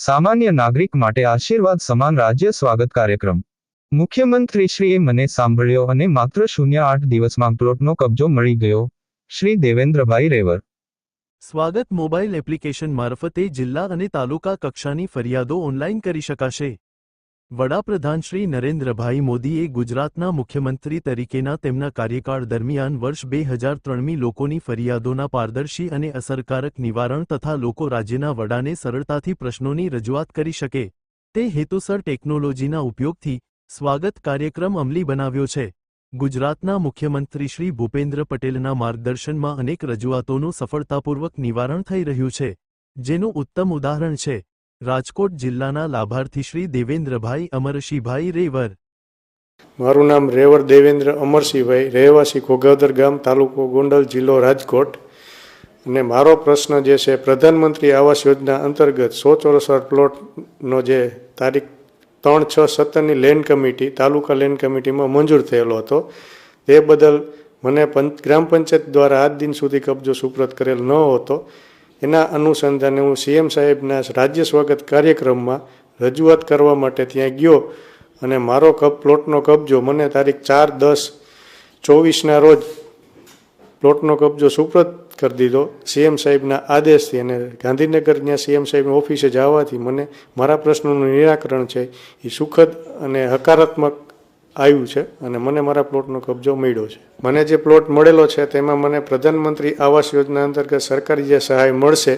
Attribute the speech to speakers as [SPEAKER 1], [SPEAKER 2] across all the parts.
[SPEAKER 1] સામાન્ય નાગરિક માટે આશીર્વાદ સમાન રાજ્ય સ્વાગત કાર્યક્રમ. મુખ્યમંત્રીશ્રીએ મને સાંભળ્યો અને માત્ર 08 દિવસમાં પ્લોટનો કબજો મળી ગયો. શ્રી દેવેન્દ્રભાઈ રેવર.
[SPEAKER 2] સ્વાગત મોબાઈલ એપ્લિકેશન મારફતે જિલ્લા અને તાલુકા કક્ષાની ફરિયાદો ઓનલાઈન કરી શકાશે. વડાપ્રધાન શ્રી નરેન્દ્રભાઈ મોદીએ ગુજરાતના મુખ્યમંત્રી તરીકેના તેમના કાર્યકાળ દરમિયાન વર્ષ 2003 લોકોની ફરિયાદોના પારદર્શી અને અસરકારક નિવારણ તથા લોકો રાજ્યના વડાને સરળતાથી પ્રશ્નોની રજૂઆત કરી શકે તે હેતુસર ટેકનોલોજીના ઉપયોગથી સ્વાગત કાર્યક્રમ અમલી બનાવ્યો છે. ગુજરાતના મુખ્યમંત્રી શ્રી ભૂપેન્દ્ર પટેલના માર્ગદર્શનમાં અનેક રજૂઆતોનું સફળતાપૂર્વક નિવારણ થઈ રહ્યું છે, જેનું ઉત્તમ ઉદાહરણ છે રાજકોટ જિલ્લાના લાભાર્થી શ્રી દેવેન્દ્રભાઈ અમરશીભાઈ રેવર.
[SPEAKER 3] મારું નામ રેવર દેવેન્દ્ર અમરશીભાઈ, રહેવાસી ઘોઘાદર ગામ, તાલુકો ગોંડલ, જિલ્લો રાજકોટ. અને મારો પ્રશ્ન જે છે, પ્રધાનમંત્રી આવાસ યોજના અંતર્ગત 100 ચોરસ પ્લોટનો જે તારીખ 3/6/17ની લેન્ડ કમિટી, તાલુકા લેન્ડ કમિટીમાં મંજૂર થયેલો હતો, તે બદલ મને ગ્રામ પંચાયત દ્વારા આજ દિન સુધી કબજો સુપ્રત કરેલ ન હતો. એના અનુસંધાને હું સીએમ સાહેબના રાજ્ય સ્વાગત કાર્યક્રમમાં રજૂઆત કરવા માટે ત્યાં ગયો અને મારો પ્લોટનો કબજો મને તારીખ 4/10/24ના રોજ પ્લોટનો કબજો સુપ્રત કરી દીધો સીએમ સાહેબના આદેશથી. અને ગાંધીનગર ત્યાં સીએમ સાહેબની ઓફિસે જવાથી મને મારા પ્રશ્નોનું નિરાકરણ છે એ સુખદ અને હકારાત્મક આવ્યું છે અને મને મારા પ્લોટનો કબજો મળ્યો છે. મને જે પ્લોટ મળેલો છે તેમાં મને પ્રધાનમંત્રી આવાસ યોજના અંતર્ગત સરકારી જે સહાય મળશે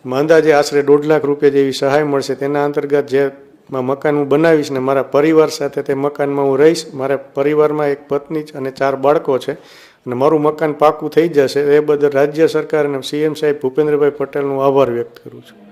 [SPEAKER 3] એમાં અંદાજે આશરે 1.5 લાખ રૂપિયા જેવી સહાય મળશે. તેના અંતર્ગત જે મકાન હું બનાવીશ ને મારા પરિવાર સાથે તે મકાનમાં હું રહીશ. મારા પરિવારમાં એક પત્ની અને 4 બાળકો છે અને મારું મકાન પાકું થઈ જશે. એ બદલ રાજ્ય સરકાર અને સીએમ સાહેબ ભૂપેન્દ્રભાઈ પટેલનો આભાર વ્યક્ત કરું છું.